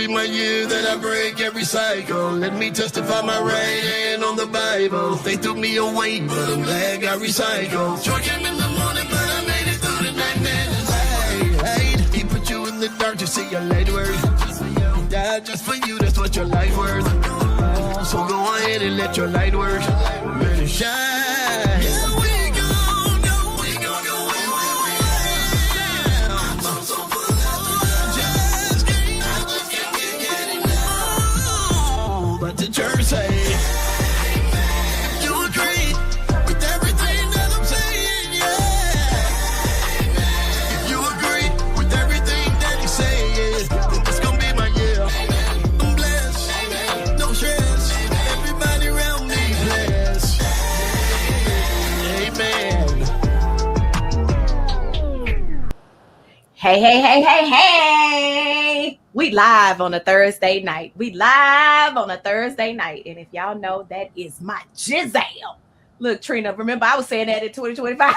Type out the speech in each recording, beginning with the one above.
be my year that I break every cycle. Let me testify my right hand on the Bible. They threw me away, but I'm glad I recycled. Joy came in the morning, but I made it through the night, man. Hey, he put you in the dark to see your light worth. Yeah, just for you, that's what your life worth. So go ahead and let your light work. Let it shine. Church say, you agree with everything that I'm saying, yeah. If you agree with everything that he's saying, it's gonna be my year. I'm blessed, no stress. Everybody around me blessed. Amen. Hey. We live on a Thursday night. And if y'all know, that is my Giselle. Look, Trina, remember I was saying that in 2025.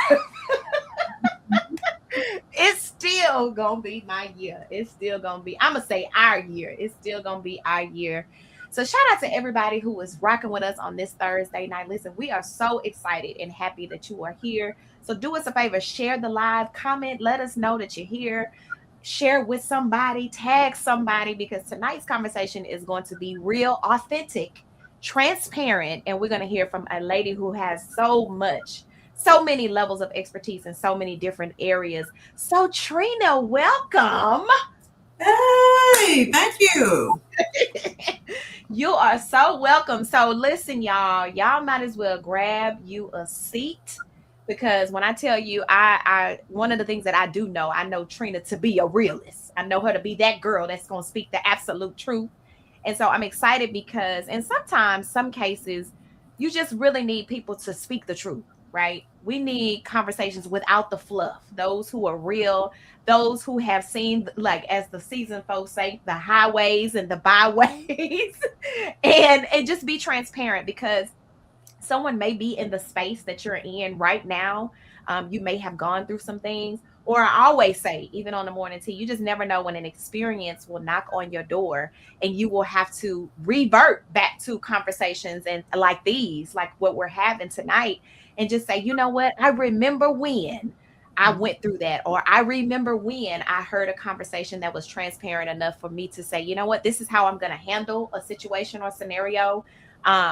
It's still going to be my year. It's still going to be, I'm going to say our year. It's still going to be our year. So shout out to everybody who is rocking with us on this Thursday night. Listen, we are so excited and happy that you are here. So do us a favor, share the live, comment, let us know that you're here. Share with somebody, tag somebody, because tonight's conversation is going to be real, authentic, transparent, and we're going to hear from a lady who has so many levels of expertise in so many different areas. So Trina, welcome. Hey, thank you. You are so welcome. So listen, y'all might as well grab you a seat. Because when I tell you, I one of the things that I do know, I know Trina to be a realist. I know her to be that girl that's going to speak the absolute truth. And so I'm excited because, and sometimes, some cases, you just really need people to speak the truth, right? We need conversations without the fluff. Those who are real, those who have seen, like as the seasoned folks say, the highways and the byways, and just be transparent, because someone may be in the space that you're in right now. You may have gone through some things, or I always say, even on the morning tea, you just never know when an experience will knock on your door and you will have to revert back to conversations and like these, like what we're having tonight, and just say, you know what, I remember when I went through that, or I remember when I heard a conversation that was transparent enough for me to say, you know what, this is how I'm going to handle a situation or scenario.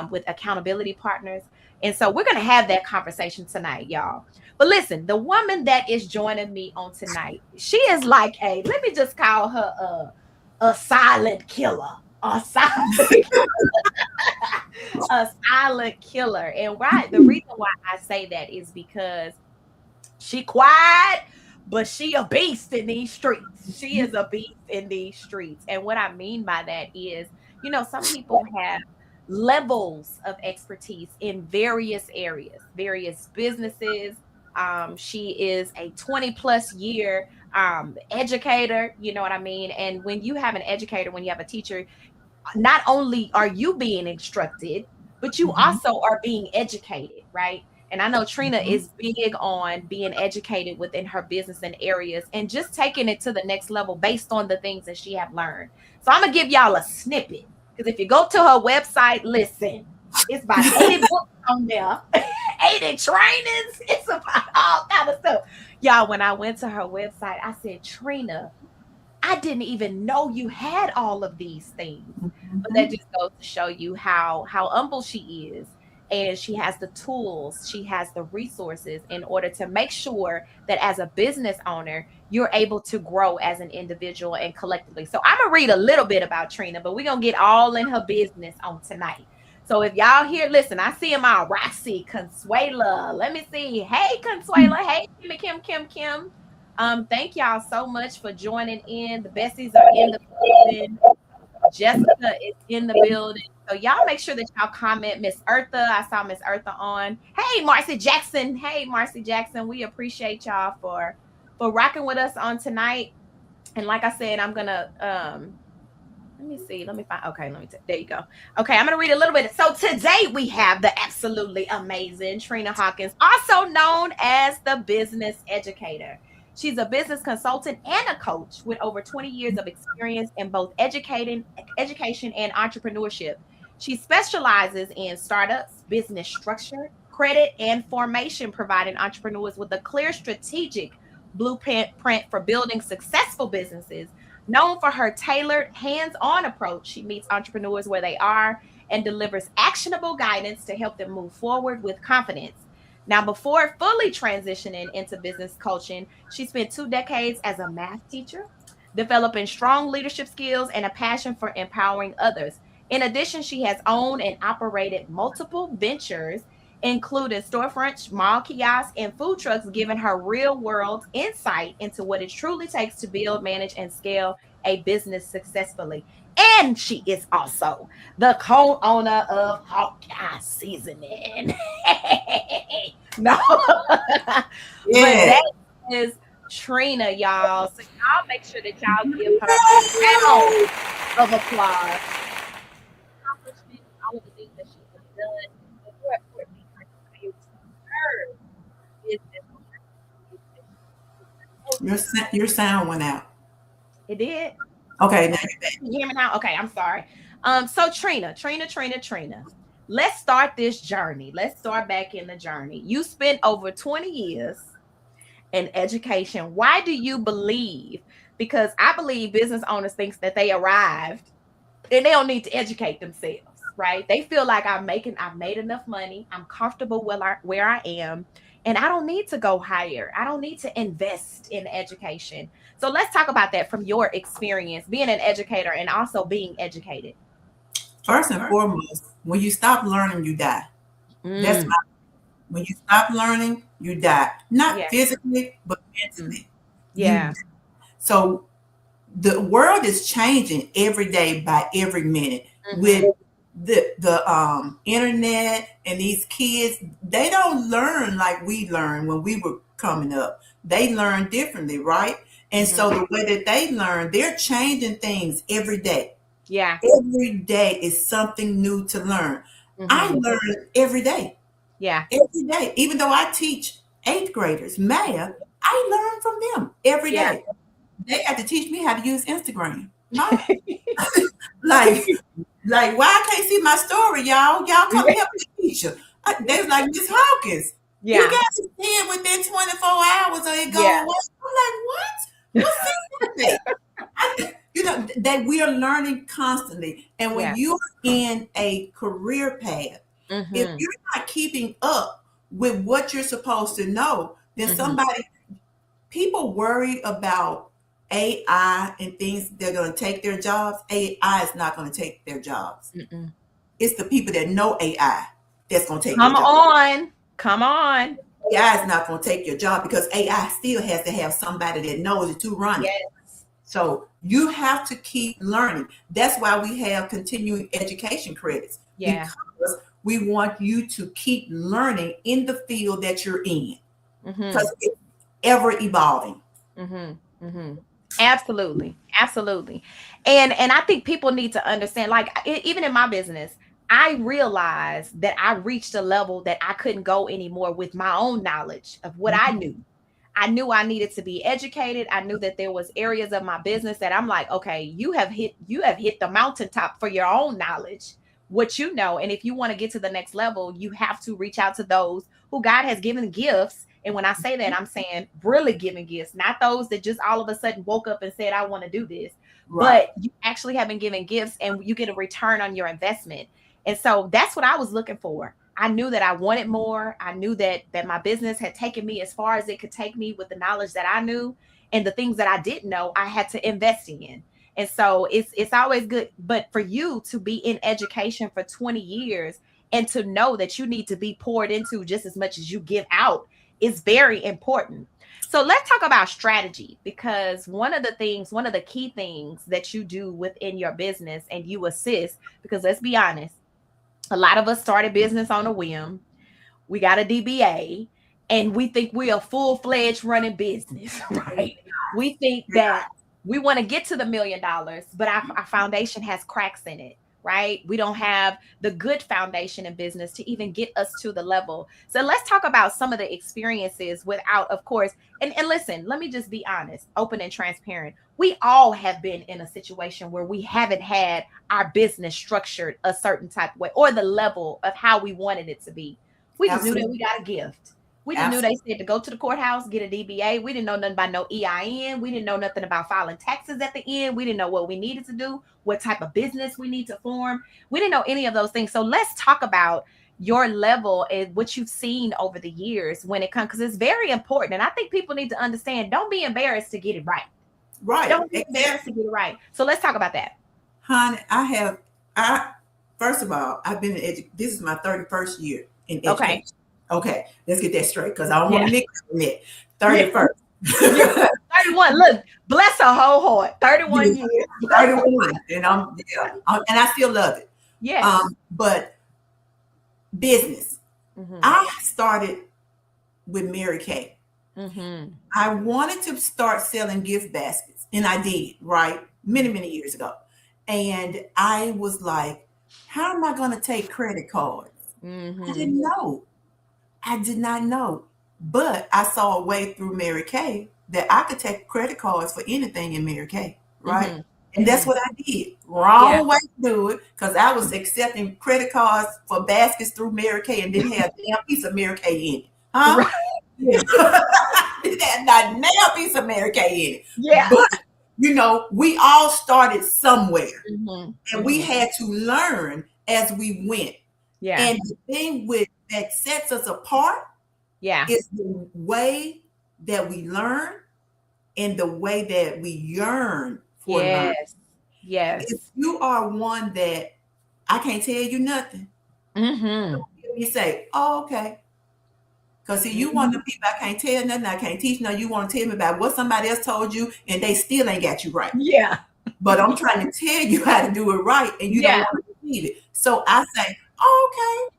With accountability partners. And so we're going to have that conversation tonight, y'all. But listen, the woman that is joining me on tonight, she is like let me just call her a silent killer. A silent killer. And the reason why I say that is because she quiet, but she a beast in these streets. She is a beast in these streets. And what I mean by that is, some people have levels of expertise in various areas, various businesses. She is a 20+ year educator, you know what I mean? And when you have an educator, when you have a teacher, not only are you being instructed, but you also are being educated, right? And I know Trina is big on being educated within her business and areas and just taking it to the next level based on the things that she have learned. So I'm going to give y'all a snippet. Because if you go to her website, listen, it's about 80 books on there, 80 trainings. It's about all kind of stuff. Y'all, when I went to her website, I said, Trina, I didn't even know you had all of these things. But that just goes to show you how humble she is. And she has the tools, she has the resources in order to make sure that as a business owner, you're able to grow as an individual and collectively. So I'm going to read a little bit about Trina, but we're going to get all in her business on tonight. So if y'all here, listen, I see them all. Roxy, Consuela. Let me see. Hey, Consuela. Hey, Kim. Thank y'all so much for joining in. The besties are in the building. Jessica is in the building. So y'all make sure that y'all comment. Miss Eartha, I saw Miss Eartha on. Hey, Marcy Jackson. We appreciate y'all for rocking with us on tonight. And like I said, I'm gonna let me see. Let me find. Okay, there you go. Okay, I'm gonna read a little bit. So today we have the absolutely amazing Trina Hawkins, also known as the business educator. She's a business consultant and a coach with over 20 years of experience in both education and entrepreneurship. She specializes in startups, business structure, credit, and formation, providing entrepreneurs with a clear strategic blueprint for building successful businesses. Known for her tailored, hands on approach, she meets entrepreneurs where they are and delivers actionable guidance to help them move forward with confidence. Now, before fully transitioning into business coaching, she spent 2 decades as a math teacher, developing strong leadership skills and a passion for empowering others. In addition, she has owned and operated multiple ventures, including storefronts, mall kiosks, and food trucks, giving her real world insight into what it truly takes to build, manage, and scale a business successfully. And she is also the co-owner of Hawkeye Seasoning. No, but Yeah. that is Trina, y'all. So y'all make sure that y'all give her a round of applause. Accomplishments, all of the things that she has done. But more importantly, I feel her business. Your sound went out. It did. Okay, now you're back. Can you hear me now? Okay, I'm sorry. So Trina. Let's start this journey. Let's start back in the journey. You spent over 20 years in education. Why do you believe? Because I believe business owners thinks that they arrived and they don't need to educate themselves, right? They feel like I've made enough money. I'm comfortable where I am, and I don't need to go higher. I don't need to invest in education. So let's talk about that from your experience being an educator and also being educated. First and foremost, when you stop learning, you die. That's Mm, when you stop learning, you die. Not yeah. physically, but Mm, mentally. You yeah. so the world is changing every day by every minute Hmm. with the internet and these kids. They don't learn like we learned when we were coming up. They learn differently, right? And Hmm. so the way that they learn, they're changing things every day. Yeah. Every day is something new to learn. I Hmm. learn every day. Yeah. Every day. Even though I teach eighth graders math, I learn from them every Yeah. day. They had to teach me how to use Instagram. Huh? Like, why I can't see my story, y'all? Y'all come help me teach you. They was like, Miss Hawkins, you Yeah. got to see it within 24 hours or it go Yeah. away. I'm like, what? What's this? That we are learning constantly. And when Yeah. you're in a career path, if Hmm. you're not keeping up with what you're supposed to know, then Hmm. people worry about AI and things they're going to take their jobs. AI is not going to take their jobs. Mm-mm. It's the people that know AI that's going to take your Come job. on. Come on. AI is not going to take your job because AI still has to have somebody that knows it to run it. Yes. So you have to keep learning. That's why we have continuing education credits, Yeah. because we want you to keep learning in the field that you're in Hmm. because it's ever evolving. Hmm. Hmm. Absolutely. Absolutely. And I think people need to understand, like even in my business, I realized that I reached a level that I couldn't go anymore with my own knowledge of what I Mhm. knew. I knew I needed to be educated. I knew that there was areas of my business that I'm like, okay, you have hit the mountaintop for your own knowledge, what you know. And if you want to get to the next level, you have to reach out to those who God has given gifts. And when I say that, I'm saying really giving gifts, not those that just all of a sudden woke up and said, I want to do this, Right. but you actually have been given gifts and you get a return on your investment. And so that's what I was looking for. I knew that I wanted more. I knew that my business had taken me as far as it could take me with the knowledge that I knew, and the things that I didn't know, I had to invest in. And so it's always good, but for you to be in education for 20 years and to know that you need to be poured into just as much as you give out is very important. So let's talk about strategy, because one of the key things that you do within your business and you assist, because let's be honest, a lot of us started business on a whim. We got a DBA and we think we're a full-fledged running business, right? We think that we want to get to the $1 million, but our foundation has cracks in it. right? We don't have the good foundation in business to even get us to the level. So let's talk about some of the experiences without, of course, and listen, let me just be honest, open and transparent. We all have been in a situation where we haven't had our business structured a certain type of way or the level of how we wanted it to be. We just knew that Absolutely. we got a gift. We just knew they Absolutely. said to go to the courthouse, get a DBA. We didn't know nothing about no EIN. We didn't know nothing about filing taxes at the end. We didn't know what we needed to do, what type of business we need to form. We didn't know any of those things. So let's talk about your level and what you've seen over the years when it comes, because it's very important. And I think people need to understand, don't be embarrassed to get it right. Right. Don't be embarrassed to get it right. So let's talk about that. Honey, I first of all, I've been in this is my 31st year in Okay. education. Okay, let's get that straight because I don't want Yeah. to mix it. Yeah. 31st. Yeah. 31. Look, bless her whole heart. 31 years. 31. And and I still love it. Yes. But business. Mm-hmm. I started with Mary Kay. Mm-hmm. I wanted to start selling gift baskets, and I did, right? Many, many years ago. And I was like, how am I going to take credit cards? I Mm-hmm. didn't know. I did not know. But I saw a way through Mary Kay that I could take credit cards for anything in Mary Kay, right? Mm-hmm. And that's Mm-hmm. what I did. Yeah. Wrong way to do it because I was accepting credit cards for baskets through Mary Kay and didn't have a damn piece of Mary Kay in it. Huh? Right. Didn't have not a damn piece of Mary Kay in it. Yeah. But, we all started somewhere Mm-hmm. and we Mm-hmm. had to learn as we went. Yeah. And the thing that sets us apart Yeah. is the way that we learn and the way that we yearn for learning. Yes. If Yes. you are one that I can't tell you nothing, Mm-hmm. you say, oh, okay. Because see, you Mm-hmm. want the people I can't tell nothing, I can't teach nothing. You want to tell me about what somebody else told you, and they still ain't got you right. Yeah. But I'm trying to tell you how to do it right, and you don't Yeah. want to believe it. So I say, oh, okay.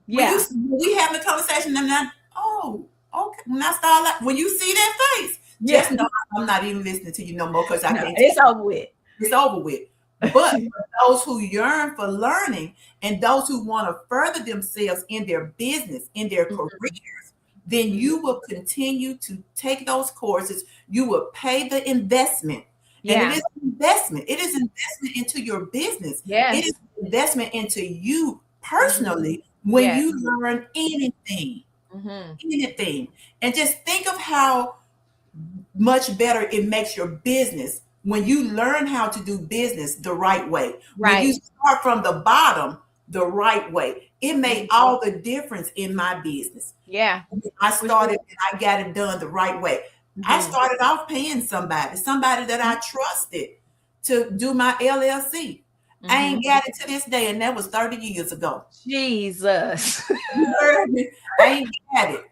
Yeah. When we having a conversation, and then oh, okay. When I start when you see that face, Yeah. just know I'm not even listening to you no more because I No, can't. it's over with. It's over with. But for those who yearn for learning and those who want to further themselves in their business, in their Mhm. careers, then you will continue to take those courses. You will pay the investment. And it Yeah. is investment. It is investment into your business. It Yes. is investment into you personally when Yes. you learn anything. Mm-hmm. Anything. And just think of how much better it makes your business when you learn how to do business the right way. When you Right. start from the bottom the right way, it made all the difference in my business. Yeah. I For started sure. and I got it done the right way. I Mm-hmm. started off paying somebody that I trusted to do my LLC. I Mm-hmm. ain't got it to this day, and that was 30 years ago. Jesus. You heard me? I ain't got it.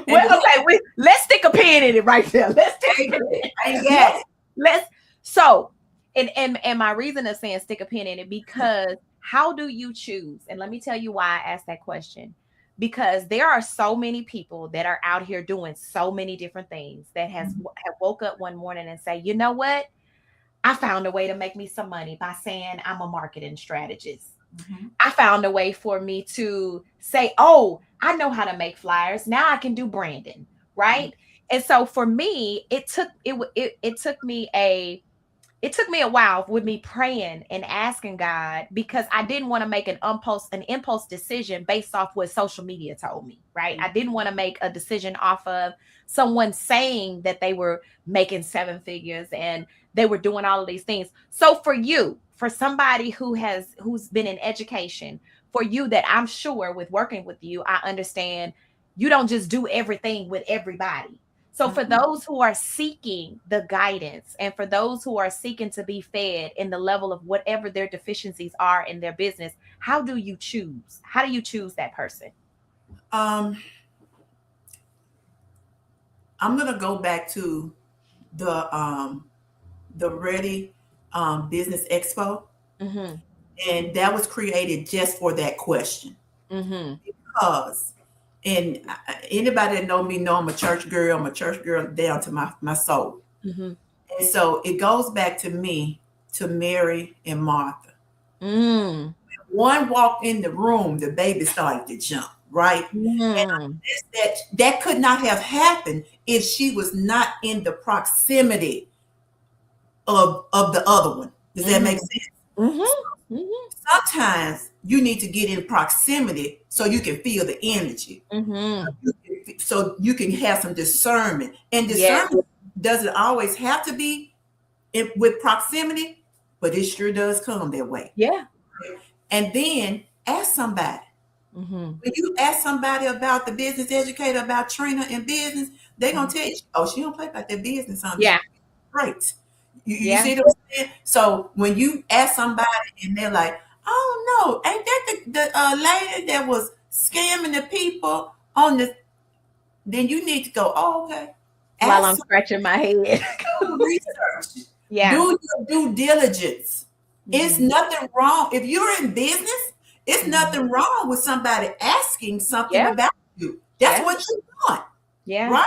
Well, And okay, let's stick a pin in it right there. Let's stick a pin. I ain't got it. Let's so and my reason of saying stick a pin in it, because how do you choose? And let me tell you why I asked that question. Because there are so many people that are out here doing so many different things that have woke up one morning and say, you know what? I found a way to make me some money by saying I'm a marketing strategist. Mhm. I found a way for me to say, oh, I know how to make flyers. Now I can do branding, right? And so for me, it took me a while with me praying and asking God, because I didn't want to make an impulse decision based off what social media told me, right? I didn't want to make a decision off of someone saying that they were making seven figures and they were doing all of these things. So for you, for somebody who's been in education, for you, that I'm sure with working with you, I understand you don't just do everything with everybody. So for those who are seeking the guidance and for those who are seeking to be fed in the level of whatever their deficiencies are in their business, how do you choose? How do you choose that person? I'm gonna go back to the Ready Business Expo, Mm-hmm. and that was created just for that question. Mm-hmm. Because, and anybody that know me know I'm a church girl. I'm a church girl down to my soul. Mm-hmm. And so it goes back to me, to Mary and Martha. Mm. One walked in the room, the baby started to jump, right? And Mm. that could not have happened if she was not in the proximity of the other one. Does that make Mm-hmm. sense? Mm-hmm. Mm-hmm. Sometimes you need to get in proximity so you can feel the energy. Mm-hmm. So you can have some discernment. And Yeah. discernment doesn't always have to be with proximity, but it sure does come that way. Yeah. And then ask somebody. Mm-hmm. When you ask somebody about the business educator, about Trina in business, they're gonna tell you, oh, she don't play about that business on Yeah. great. You Yeah. see what I'm saying? So when you ask somebody and they're like, oh no, ain't that the lady that was scamming the people on the, then you need to go, oh, okay. While Ask I'm scratching my head. some research. Yeah. Do your due diligence. It's Mm-hmm. nothing wrong. If you're in business, it's Mm-hmm. nothing wrong with somebody asking something Yeah. about you. That's Yeah. what you want, Yeah. right?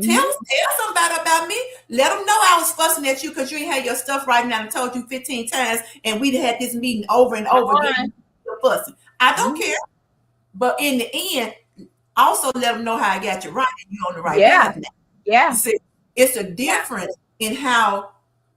Tell Mm-hmm. somebody about me. Let them know I was fussing at you because you ain't had your stuff right now and told you 15 times, and we had this meeting over and Come over again. on. You're fussing. I don't Mm-hmm. care. But in the end, also let them know how I got you right and you're on the right Yeah. path now. You Yeah. see, it's a Yeah. difference in how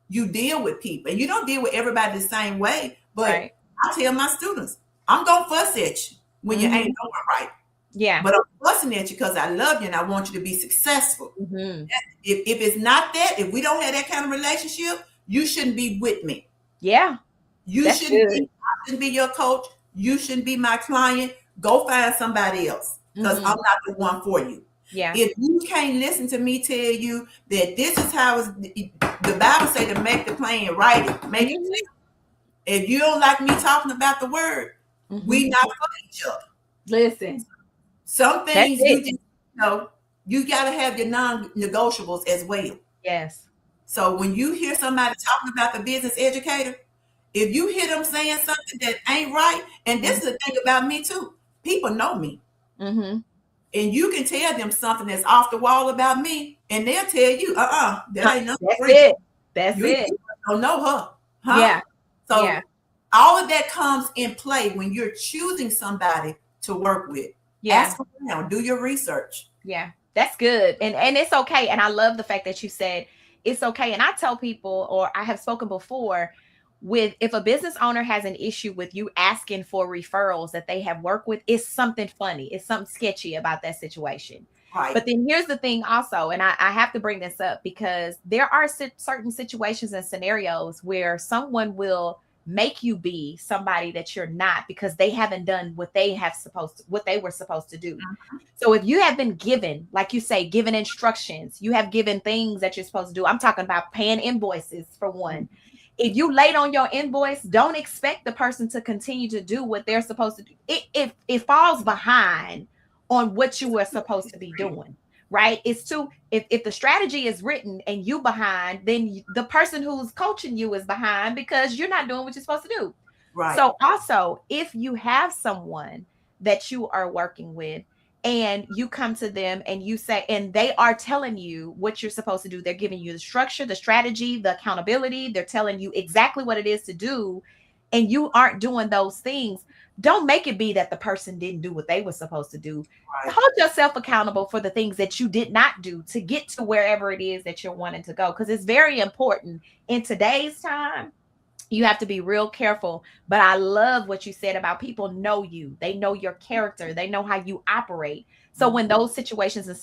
you deal with people. And you don't deal with everybody the same way. But Right. I tell my students, I'm going to fuss at you when you Mm-hmm. ain't doing right. Yeah. But I'm fussing at you because I love you and I want you to be successful. Mm-hmm. If it's not that, if we don't have that kind of relationship, you shouldn't be with me. Yeah. You That's shouldn't good. be, I shouldn't be your coach. You shouldn't be my client. Go find somebody else because Mm-hmm. I'm not the one for you. Yeah. If you can't listen to me tell you that this is how the Bible say to make the plan, write it, make it Mm-hmm. clear. If you don't like me talking about the word, Mm-hmm. we not for each other. Listen. Some That's things you it. just you got to have your non-negotiables as well. Yes. So when you hear somebody talking about the business educator, if you hear them saying something that ain't right, and this is the thing about me too, people know me. Mm-hmm. And you can tell them something that's off the wall about me, and they'll tell you, that ain't nothing That's for you. it. That's You it. don't know her, huh? Yeah. Yeah. So all of that comes in play when you're choosing somebody to work with. Yeah. Ask around, do your research. Yeah. That's good. And it's okay. And I love the fact that you said it's okay. And I tell people, or I have spoken before, with if a business owner has an issue with you asking for referrals that they have worked with, it's something funny. It's something sketchy about that situation. Right. But then here's the thing also, and I have to bring this up because there are certain situations and scenarios where someone will make you be somebody that you're not because they haven't done what they were supposed to do. So if you have been given, like you say, given instructions, you have given things that you're supposed to do. I'm talking about paying invoices for one. If you late on your invoice, don't expect the person to continue to do what they're supposed to do. It falls behind on what you were supposed to be doing, right? It's too if the strategy is written and you behind, then the person who's coaching you is behind because you're not doing what you're supposed to do. Right. So also, if you have someone that you are working with and you come to them and you say, and they are telling you what you're supposed to do, they're giving you the structure, the strategy, the accountability, they're telling you exactly what it is to do, and you aren't doing those things, don't make it be that the person didn't do what they were supposed to do. Right. Hold yourself accountable for the things that you did not do to get to wherever it is that you're wanting to go, because it's very important in today's time. You have to be real careful. But I love what you said about people know you. They know your character. They know how you operate. So when those situations and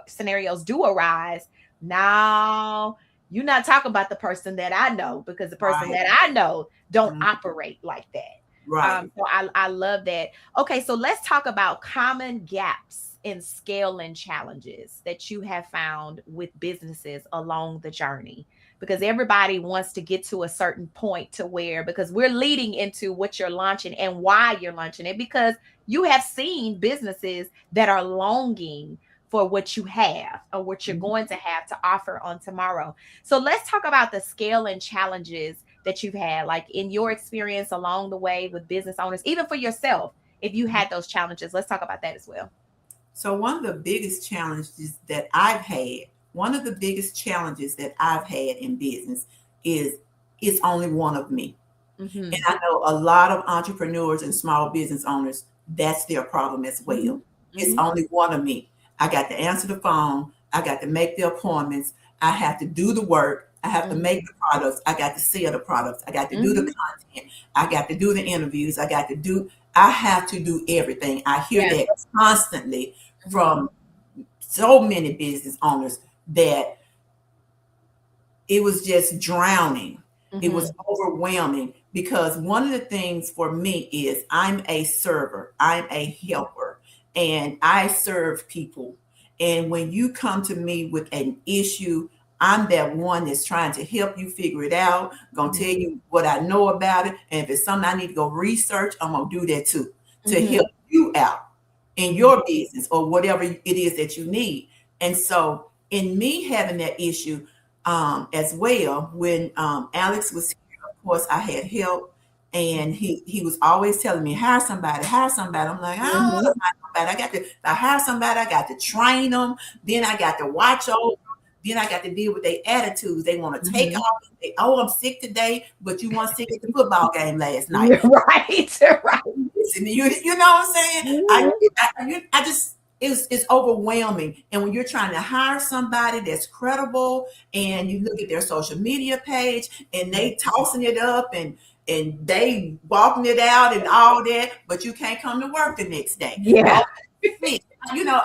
scenarios do arise, now you're not talking about the person that I know, because the person Right. that I know don't Mhm. operate like that. Right. So I love that. Okay, so let's talk about common gaps in scale and challenges that you have found with businesses along the journey, because everybody wants to get to a certain point to where, because we're leading into what you're launching and why you're launching it, because you have seen businesses that are longing for what you have or what you're going to have to offer on tomorrow. So let's talk about the scale and challenges that you've had, like in your experience along the way with business owners, even for yourself, if you had those challenges. Let's talk about that as well. So one of the biggest challenges that I've had, one of the biggest challenges that I've had in business is it's only one of me. And I know a lot of entrepreneurs and small business owners, that's their problem as well. It's only one of me. I got to answer the phone. I got to make the appointments. I have to do the work. I have to make the products. I got to sell the products. I got to do the content. I got to do the interviews. I have to do everything. I hear that constantly from so many business owners that it was just drowning. It was overwhelming because one of the things for me is I'm a server, I'm a helper, and I serve people. And when you come to me with an issue, I'm that one that's trying to help you figure it out, gonna tell you what I know about it. And if it's something I need to go research, I'm gonna do that too to help you out in your business or whatever it is that you need. And so in me having that issue, as well. When Alex was here, of course, I had help, and he was always telling me, hire somebody, hire somebody. I'm like, I don't want to hire somebody. If I hire somebody, I got to train them. Then I got to watch over. Then I got to deal with their attitudes. They want to take off. Oh, I'm sick today, but you weren't sick at the football game last night. Right. Listen, you know what I'm saying? I just it's overwhelming. And when you're trying to hire somebody that's credible, and you look at their social media page, and they tossing it up and they walking it out and all that, but you can't come to work the next day. Yeah. You know,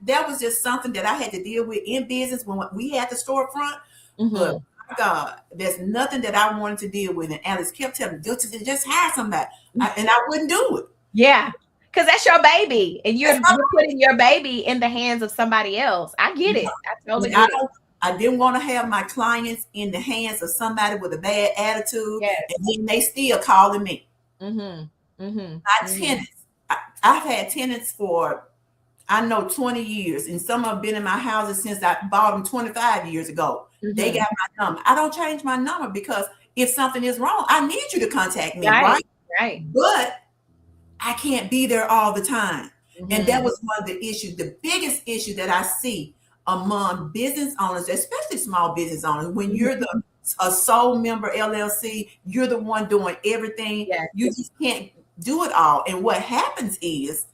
that was just something that I had to deal with in business when we had the storefront. But my God, there's nothing that I wanted to deal with. And Alice kept telling me, just hire somebody. And I wouldn't do it. Yeah. Because that's your baby. And you're putting your baby in the hands of somebody else. I get it. I totally get it. I didn't want to have my clients in the hands of somebody with a bad attitude. Yes. And then they still calling me. My tenants. I've had tenants for, I know, 20 years. And some have been in my houses since I bought them 25 years ago. They got my number. I don't change my number because if something is wrong, I need you to contact me, right? But I can't be there all the time. And that was one of the issues. The biggest issue that I see among business owners, especially small business owners, when you're a sole member LLC, you're the one doing everything. Yes. You just can't do it all. And what happens is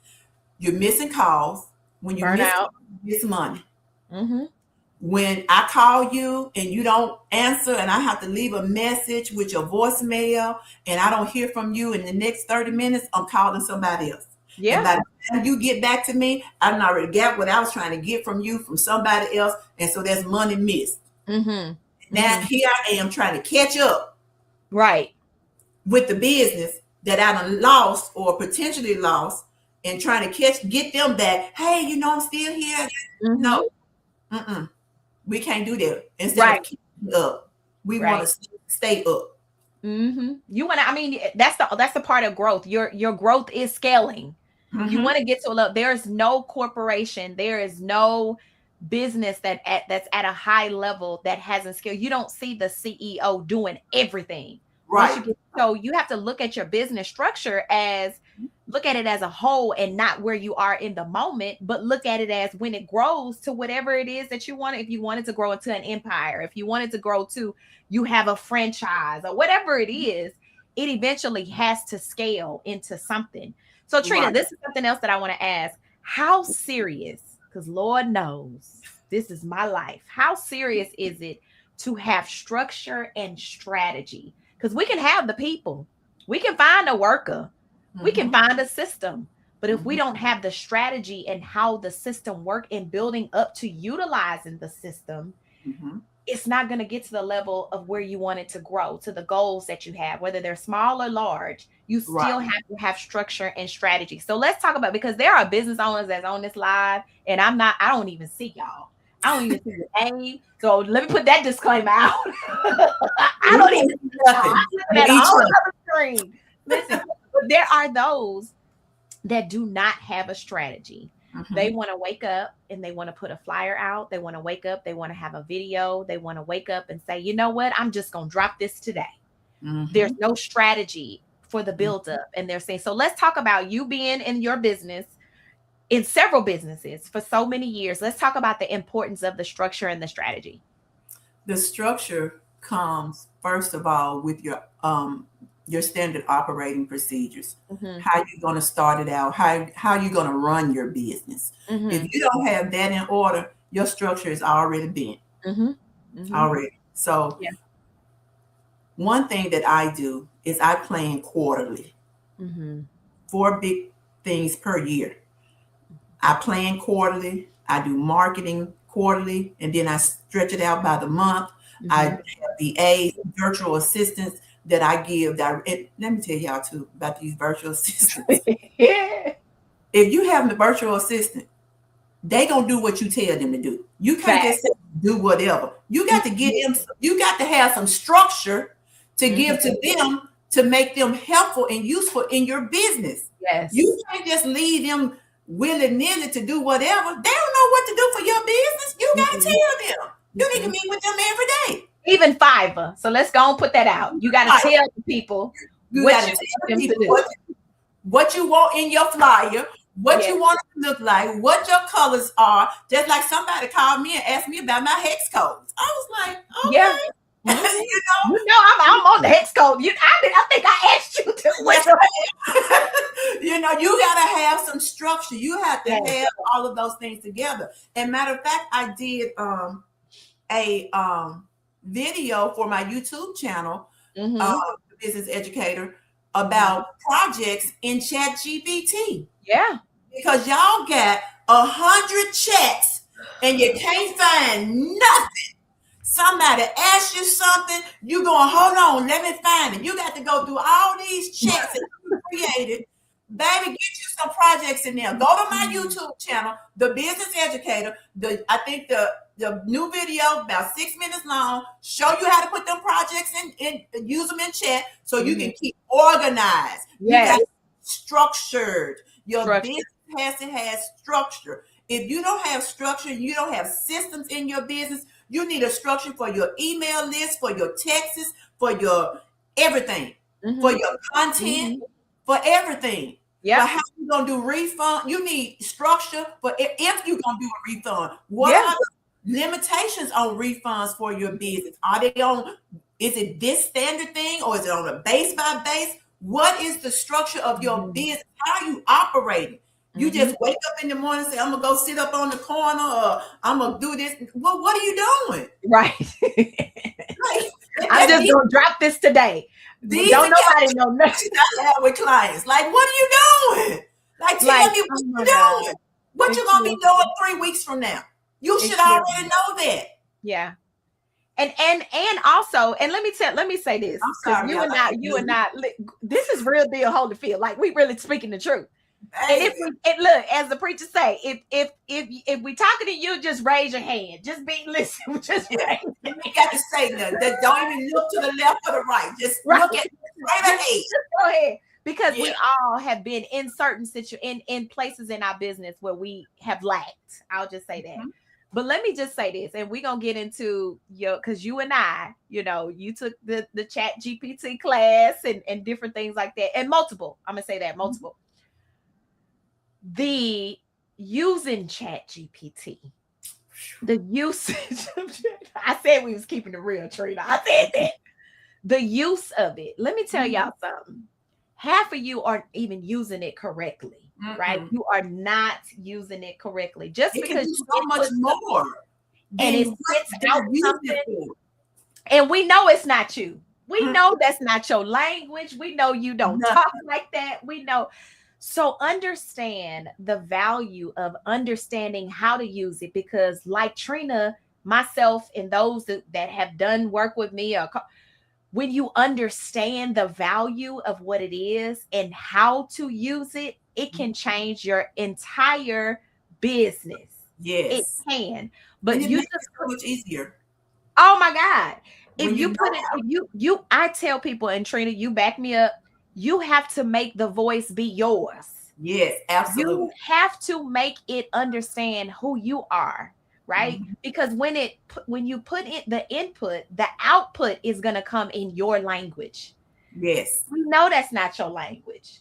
you're missing calls. When you miss money. When I call you and you don't answer, and I have to leave a message with your voicemail, and I don't hear from you in the next 30 minutes, I'm calling somebody else. Yeah. And by the time you get back to me, I've already got what I was trying to get from you from somebody else. And so there's money missed. Now here I am trying to catch up. Right. With the business that I done lost or potentially lost, and trying to get them back. Hey, you know, I'm still here. No. We can't do that. Instead of keeping up, we want to stay up. You want to, I mean, that's the part of growth. Your growth is scaling. You want to get to a level. There is no corporation, there is no business that's at a high level that hasn't scaled. You don't see the CEO doing everything. Right. So you have to look at your business structure look at it as a whole, and not where you are in the moment, but look at it as when it grows to whatever it is that you want. If you wanted to grow into an empire, if you wanted to grow to, you have a franchise or whatever it is, it eventually has to scale into something. So Trina, this is something else that I want to ask. How serious, because Lord knows this is my life, how serious is it to have structure and strategy? Because we can have the people, we can find a worker, we can find a system, but if we don't have the strategy and how the system work and building up to utilizing the system, it's not going to get to the level of where you want it to grow, to the goals that you have, whether they're small or large. You still have to have structure and strategy. So let's talk about, because there are business owners that's on this live, and I don't even see y'all. I don't even see the name. So let me put that disclaimer out. I don't even see nothing. I'm looking at all other screen. Listen, but there are those that do not have a strategy. They want to wake up and they want to put a flyer out. They want to wake up. They want to have a video. They want to wake up and say, you know what? I'm just going to drop this today. There's no strategy for the buildup. And they're saying, so let's talk about you being in your business, in several businesses for so many years. Let's talk about the importance of the structure and the strategy. The structure comes, first of all, with your standard operating procedures. Mm-hmm. How you going to start it out? How you going to run your business? If Mm-hmm. you don't have that in order, your structure is already bent Mm-hmm. Mm-hmm. already. So Yeah. one thing that I do is I plan quarterly, Mm-hmm. 4 big things per year. I plan quarterly. I do marketing quarterly, and then I stretch it out by the month. I Mm-hmm. have VAs, virtual assistants that I give. Let me tell y'all too about these virtual assistants. Yeah. If you have a virtual assistant, they gonna do what you tell them to do. You can't Fact. just say do whatever. You got to get Mm-hmm. them. You got to have some structure to Mm-hmm. give to them to make them helpful and useful in your business. Yes. You can't just leave them willy nilly to do whatever. They don't know what to do for your business. You got to Mm-hmm. tell them. You need Mm-hmm. to meet with them every day. Even Fiverr. So let's go and put that out. You got to Right. tell the people You what got to you tell want them to people do. what you want in your flyer, what Yes. you want it to look like, what your colors are. Just like somebody called me and asked me about my hex codes. I was like, Yeah. okay. Mhm. You know, You know, I'm on the hex code. I think I asked you to. yes, right. You know, you got to have some structure. You have to Yes. have all of those things together. And matter of fact, I did a video for my YouTube channel, Mm-hmm. Business Educator, about projects in Chat GPT. Yeah. Because y'all got 100 chats and you can't find nothing. Somebody asks you something, you going, hold on, let me find it. You got to go through all these chats that you created. Baby, get you some projects in there. Go to my YouTube channel, The Business Educator. I think the new video, about 6 minutes long, show you how to put them projects in use them in chat so you can keep organized. You got Yes. structured. Your Structure. business has to have structure. If you don't have structure, you don't have systems in your business, you need a structure for your email list, for your texts, for your everything, for your content, for everything. Yeah. But how you gonna do refund? You need structure for if you're gonna do a refund. What Yeah. are the limitations on refunds for your business? Are they on? Is it this standard thing, or is it on a base by base? What is the structure of your business? How are you operating? You just wake up in the morning and say, I'm gonna go sit up on the corner, or I'm gonna do this. Well, what are you doing? Right. Like, I'm just gonna drop this today. Don't nobody know nothing. I have with clients. Like, what are you doing? Like, tell me what you're doing. What you gonna be doing 3 weeks from now? You should already know that. Yeah. And also, and let me say this. I'm sorry, you and I, this is real deal Holyfield. Like, we really speaking the truth. And look, as the preacher say, if we talking to you, just raise your hand. Just listen. Just raise. You ain't got to say nothing. Don't even look to the left or the right. Just look at right ahead. Just go ahead. Because we all have been in certain in places in our business where we have lacked. I'll just say that. But let me just say this, and we're gonna get into because you and I, you took the Chat GPT class and different things like that, and multiple. I'm gonna say that multiple. The using Chat GPT, the usage of I said we was keeping it real, Trina. I said that. The use of it. Let me tell y'all something. Half of you aren't even using it correctly, right? You are not using it correctly. Just it because can do so much more. And it spits out something. And we know it's not you. We know that's not your language. We know you don't talk like that. We know. So understand the value of understanding how to use it, because like Trina, myself, and those that have done work with me, when you understand the value of what it is and how to use it, it can change your entire business. Yes. It can. But and it makes it so much easier. Oh my God. When If you put it, I tell people, and Trina, you back me up, you have to make the voice be yours. Yes, absolutely. You have to make it understand who you are, right? Because when you put in the input, the output is going to come in your language. Yes. We know that's not your language.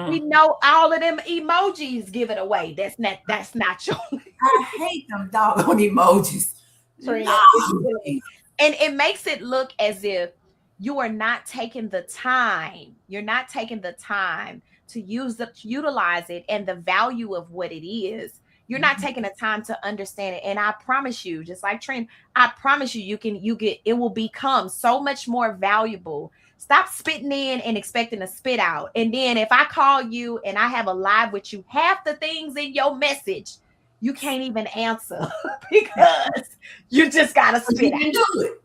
We know all of them emojis give it away. That's not your language. I hate them doggone emojis. And it makes it look as if you are not taking the time. You're not taking the time to utilize it and the value of what it is. You're not taking the time to understand it. And I promise you, just like Trent, I promise you, you get, it will become so much more valuable. Stop spitting in and expecting to spit out. And then if I call you and I have a live with you, half the things in your message, you can't even answer because you just gotta You spit out. can do it.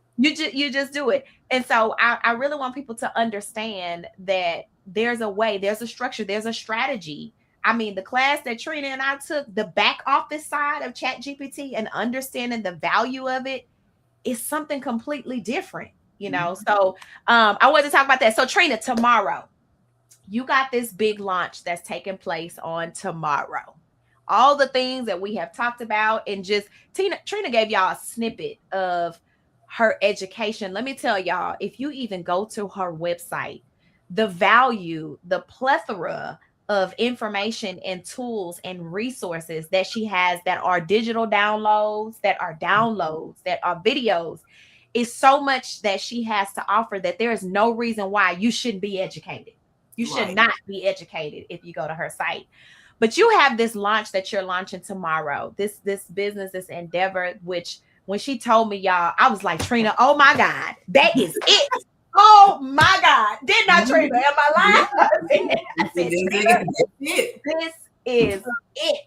You just do it. And so I really want people to understand that there's a way, there's a structure, there's a strategy. I mean, the class that Trina and I took, the back office side of Chat GPT and understanding the value of it is something completely different, you know. So I want to talk about that. So Trina, tomorrow, you got this big launch that's taking place on tomorrow. All the things that we have talked about, and just Trina gave y'all a snippet of her education. Let me tell y'all, if you even go to her website, the value, the plethora of information and tools and resources that she has, that are digital downloads, that are videos, is so much that she has to offer that there is no reason why you shouldn't be educated. You should Right. not be educated if you go to her site. But you have this launch that you're launching tomorrow. This business, this endeavor, which when she told me, y'all, I was like, Trina, oh my God, that is it. Oh my God. Didn't I, Trina? Am I lying? I said, Trina, this is it.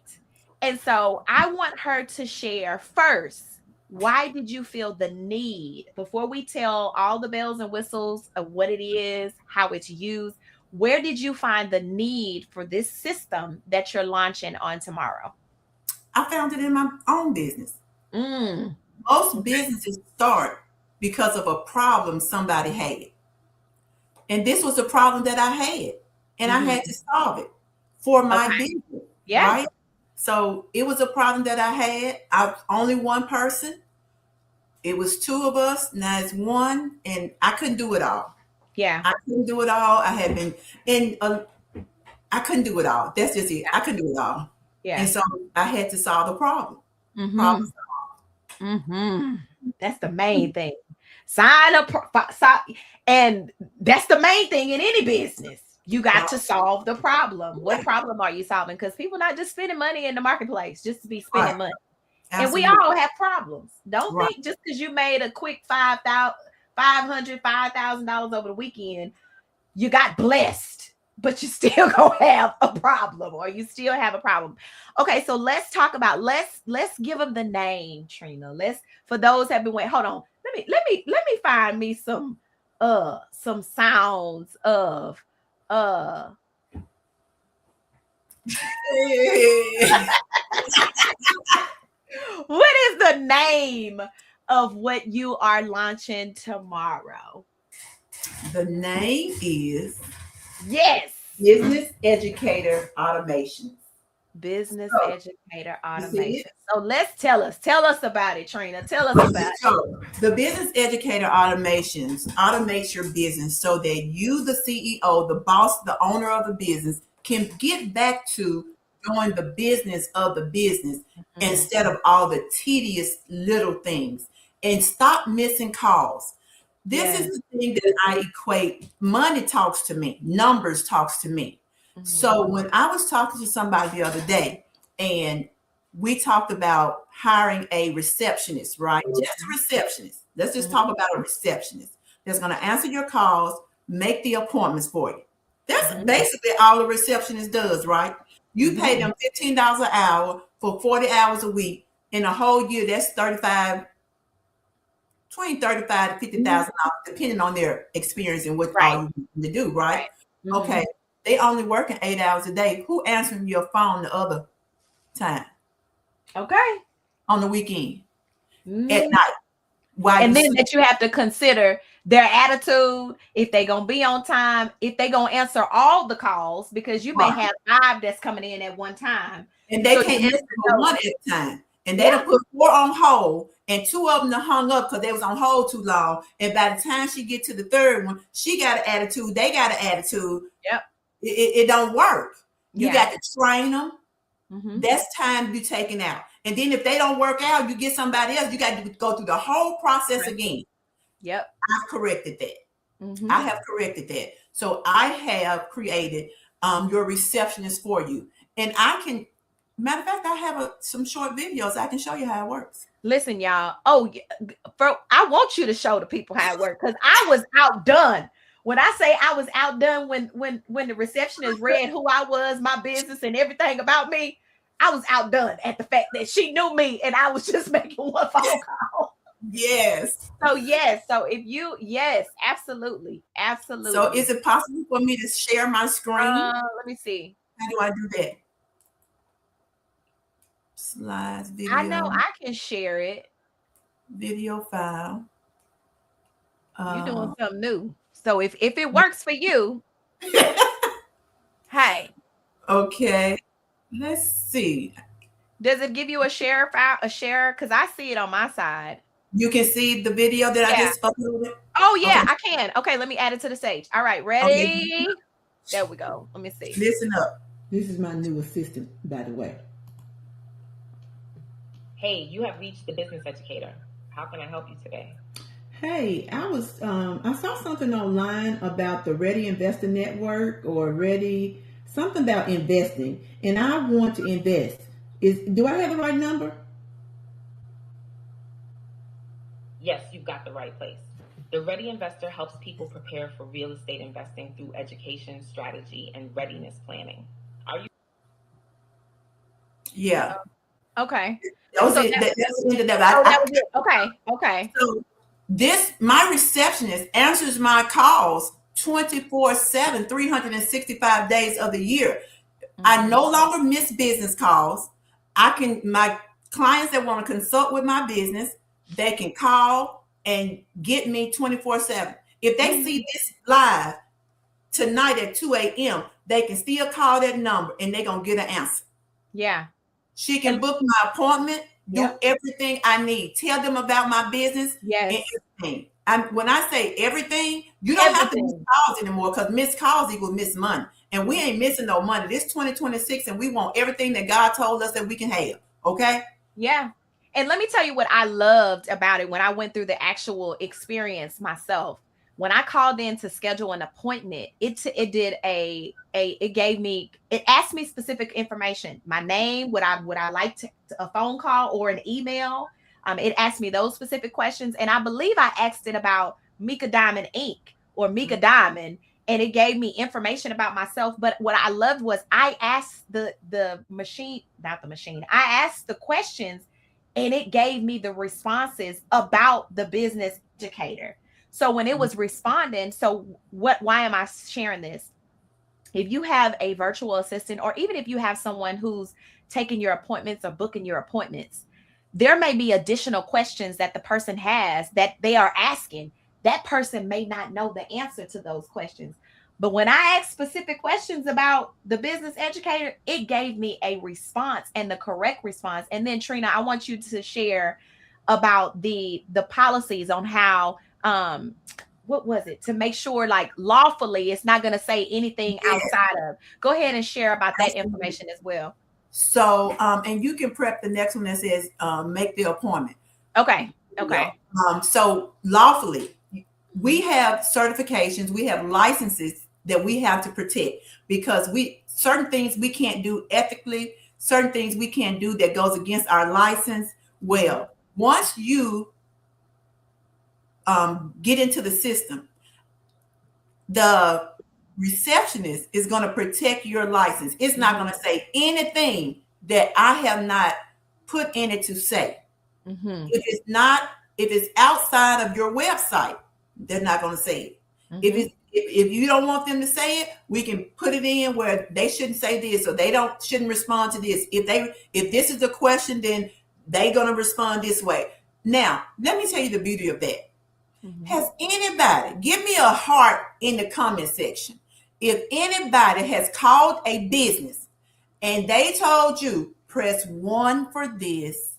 And so I want her to share first, why did you feel the need, before we tell all the bells and whistles of what it is, how it's used, where did you find the need for this system that you're launching on tomorrow? I found it in my own business. Mm. Most businesses start because of a problem somebody had. And this was a problem that I had. And I had to solve it for my business. Yeah. Right? So it was a problem that I had. I was only one person. It was two of us. Now it's one. And I couldn't do it all. Yeah. I couldn't do it all. I had been in I couldn't do it all. That's just it. I couldn't do it all. Yeah. And so I had to solve the problem. Mm-hmm. Mm-hmm. That's the main thing. Sign up, and that's the main thing in any business. You got to solve the problem. What problem are you solving? Because people not just spending money in the marketplace just to be spending money. Absolutely. And we all have problems. Don't think just because you made a quick $5,000 over the weekend, you got blessed, but you still gonna have a problem, or you still have a problem. Okay, so let's talk about, let's give them the name, Trina. Let's, for those have been waiting. Hold on. Let me find me some sounds of what is the name of what you are launching tomorrow? The name is Business Educator Automation. Business Educator Automation. So let's tell us about it, Trina. Tell us about it. So the Business Educator Automations automates your business so that you, the CEO, the boss, the owner of the business, can get back to doing the business of the business instead of all the tedious little things, and stop missing calls. This is the thing that I equate. Money talks to me. Numbers talks to me. So when I was talking to somebody the other day, and we talked about hiring a receptionist, right? Just a receptionist. Let's just talk about a receptionist that's going to answer your calls, make the appointments for you. That's basically all a receptionist does, right? You pay them $15 an hour for 40 hours a week. In a whole year, that's $35,000 to $50,000, depending on their experience and what all you need to do, right? Okay. They only working 8 hours a day. Who answering your phone the other time? Okay. On the weekend, at night. And then that you have to consider their attitude, if they're going to be on time, if they're going to answer all the calls, because you may have 5 that's coming in at one time. And they can't answer one at a time. And they don't put 4 on hold, and 2 of them done hung up because they was on hold too long. And by the time she get to the third one, she got an attitude. They got an attitude. Yep. It don't work. You got to train them. That's time to be taken out. And then if they don't work out, you get somebody else. You got to go through the whole process again. Yep. I've corrected that. I have corrected that. So I have created your receptionist for you. And I can, matter of fact, I have some short videos. I can show you how it works. Listen, y'all. Oh, I want you to show the people how it works, because I was outdone. When I say I was outdone, when the receptionist read who I was, my business, and everything about me, I was outdone at the fact that she knew me and I was just making one phone call. Yes. So yes. So if you, yes, absolutely. So is it possible for me to share my screen? Let me see. How do I do that? Slides, video. I know I can share it. Video file. You're doing something new. So if it works for you, hey. Okay. Let's see. Does it give you a share file? A share? Because I see it on my side. You can see the video that I just uploaded? Oh, yeah, okay. I can. Okay, let me add it to the stage. All right, ready? Okay. There we go. Let me see. Listen up. This is my new assistant, by the way. Hey, you have reached the business educator. How can I help you today? Hey, I saw something online about the Ready Investor Network, or something about investing, and I want to invest. Do I have the right number? Yes, you've got the right place. The Ready Investor helps people prepare for real estate investing through education, strategy, and readiness planning. Are you? Yeah. Okay. That was it. Okay. So my receptionist answers my calls 24/7, 365 days of the year. I no longer miss business calls. My clients that want to consult with my business, they can call and get me 24/7. If they see this live tonight at 2 a.m., they can still call that number and they're going to get an answer. Yeah. She can book my appointment, do everything I need, tell them about my business, and everything. When I say everything, you don't have to miss calls anymore, because missed calls equal missed money. And we ain't missing no money. This 2026, and we want everything that God told us that we can have. Okay? Yeah. And let me tell you what I loved about it when I went through the actual experience myself. When I called in to schedule an appointment, it asked me specific information. My name, would I like a phone call or an email? It asked me those specific questions. And I believe I asked it about Mika Diamond Inc. or Mika Diamond, and it gave me information about myself. But what I loved was I asked I asked the questions, and it gave me the responses about the business educator. So when it was responding, why am I sharing this? If you have a virtual assistant, or even if you have someone who's taking your appointments or booking your appointments, there may be additional questions that the person has that they are asking. That person may not know the answer to those questions. But when I asked specific questions about the business educator, it gave me a response, and the correct response. And then Trina, I want you to share about the policies on how, what was it, to make sure, like, lawfully it's not going to say anything outside of. Go ahead and share about that information as well. So, and you can prep the next one that says, make the appointment. Okay. So lawfully, we have certifications, we have licenses that we have to protect, because certain things we can't do ethically, certain things we can't do that goes against our license. Well, once you get into the system, the receptionist is going to protect your license. It's not going to say anything that I have not put in it to say. If it's outside of your website, they're not going to say it. If you don't want them to say it, we can put it in where they shouldn't say this, or they shouldn't respond to this. If this is the question, then they're going to respond this way. Now, let me tell you the beauty of that. Has anybody, give me a heart in the comment section, if anybody has called a business and they told you, press 1 for this,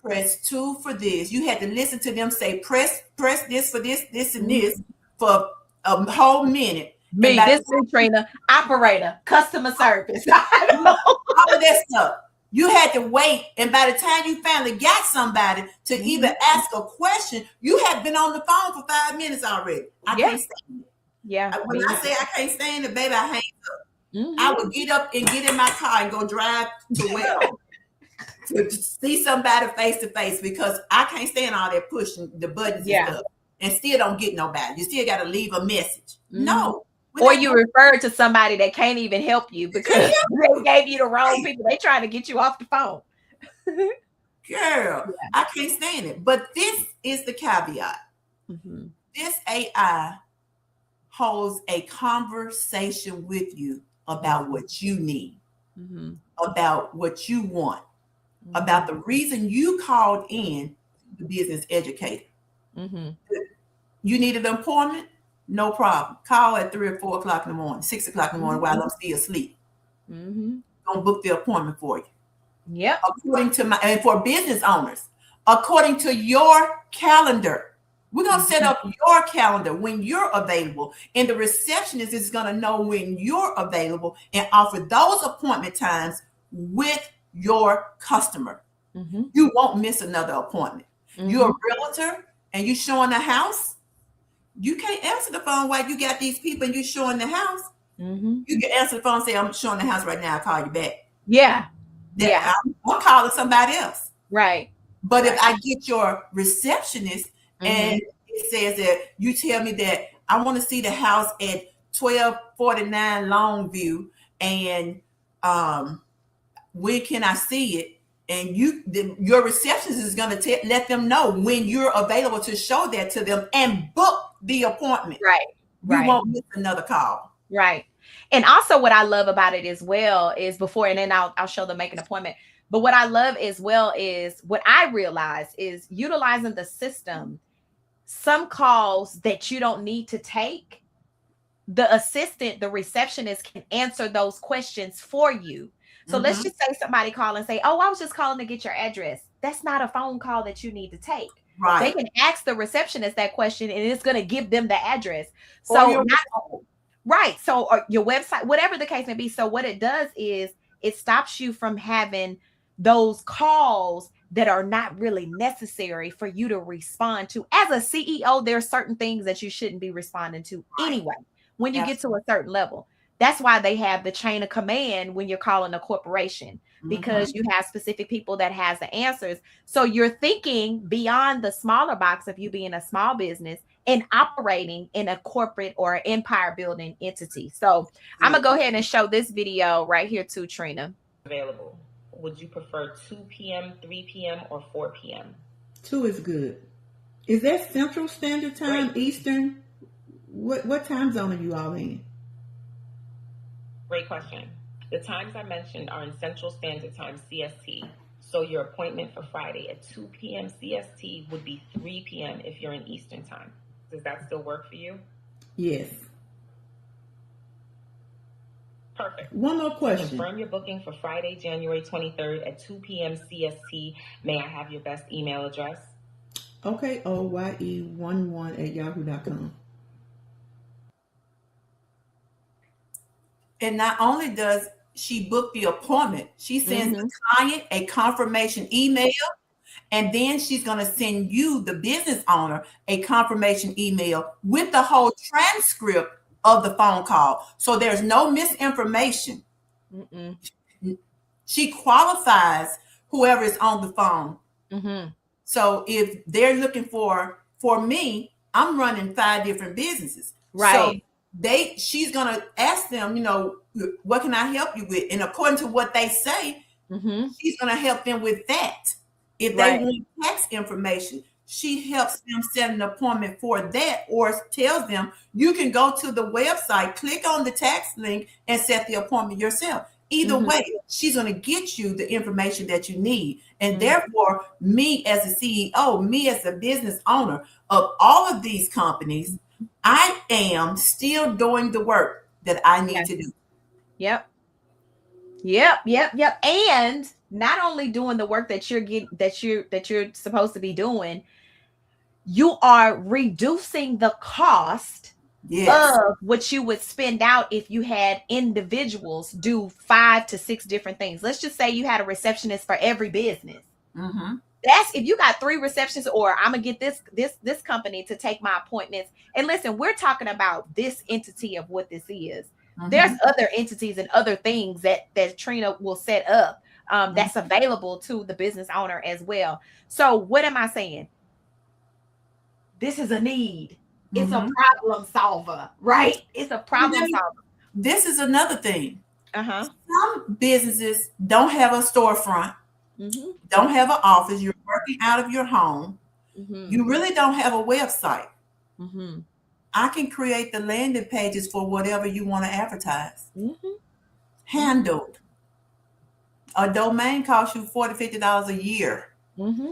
press 2 for this. You had to listen to them say, press this for this, and this for a whole minute. This is Trina, operator, customer service. All of that stuff. You had to wait, and by the time you finally got somebody to even ask a question, you had been on the phone for 5 minutes already. I can't stand it. Yeah. When I say I can't stand it, baby, I hang up. I would get up and get in my car and go drive to where to see somebody face to face, because I can't stand all that pushing the buttons and stuff, and still don't get nobody. You still got to leave a message. No. Or you refer to somebody that can't even help you because they gave you the wrong people. They trying to get you off the phone. Girl, I can't stand it. But this is the caveat. This AI holds a conversation with you about what you need, about what you want, about the reason you called in the business educator. You needed an appointment? No problem. Call at 3 or 4 o'clock in the morning, 6 o'clock in the morning while I'm still asleep. Gonna book the appointment for you. Yep. According to and for business owners, according to your calendar. We're gonna set up your calendar when you're available, and the receptionist is gonna know when you're available and offer those appointment times with your customer. You won't miss another appointment. You're a realtor and you showing the house. You can't answer the phone while you got these people and you showing the house. You can answer the phone and say, I'm showing the house right now. I'll call you back. I'm calling somebody else. Right. But if I get your receptionist and it says that you tell me that I want to see the house at 1249 Longview, and when can I see it? And your receptionist is going to let them know when you're available to show that to them and book the appointment. Right. You won't miss another call. Right. And also what I love about it as well is and then I'll show them make an appointment. But what I love as well is what I realize is utilizing the system. Some calls that you don't need to take, the assistant, the receptionist can answer those questions for you. So let's just say somebody call and say, oh, I was just calling to get your address. That's not a phone call that you need to take. Right. They can ask the receptionist that question and it's going to give them the address. So right. So or your website, whatever the case may be. So what it does is it stops you from having those calls that are not really necessary for you to respond to. As a CEO, there are certain things that you shouldn't be responding to anyway when you get to a certain level. That's why they have the chain of command when you're calling a corporation, because you have specific people that has the answers. So you're thinking beyond the smaller box of you being a small business and operating in a corporate or empire building entity. So I'm going to go ahead and show this video right here too, Trina. Available. Would you prefer 2 p.m., 3 p.m., or 4 p.m.? 2 is good. Is that Central Standard Time, Eastern? What time zone are you all in? Great question. The times I mentioned are in Central Standard Time, CST. So your appointment for Friday at 2 p.m. CST would be 3 p.m. if you're in Eastern Time. Does that still work for you? Yes. Perfect. One more question. Confirm your booking for Friday, January 23rd at 2 p.m. CST. May I have your best email address? Okay, oye11@yahoo.com. And not only does she book the appointment, she sends the client a confirmation email, and then she's going to send you, the business owner, a confirmation email with the whole transcript of the phone call. So there's no misinformation. She qualifies whoever is on the phone. So if they're looking for me, I'm running 5 different businesses. Right. So she's going to ask them, what can I help you with? And according to what they say, she's going to help them with that. If they want tax information, she helps them set an appointment for that, or tells them you can go to the website, click on the tax link, and set the appointment yourself. Either way, she's going to get you the information that you need. And therefore, me as a CEO, me as a business owner of all of these companies, I am still doing the work that I need to do. Yep. And not only doing the work that you're supposed to be doing, you are reducing the cost Yes. of what you would spend out if you had individuals do 5 to 6 different things. Let's just say you had a receptionist for every business. Mm-hmm. That's if you got 3 receptionists, or I'm gonna get this company to take my appointments. And listen, we're talking about this entity of what this is. There's Mm-hmm. other entities and other things that Trina will set up, that's available to the business owner as well. So what am I saying? This is a need. It's a Mm-hmm. problem solver, right? It's a problem solver. This is another thing. Uh-huh. Some businesses don't have a storefront, Mm-hmm. don't have an office. You're working out of your home. Mm-hmm. You really don't have a website. Mm-hmm. I can create the landing pages for whatever you want to advertise. Mm-hmm. Handled. A domain costs you $40, $50 a year. Mm-hmm.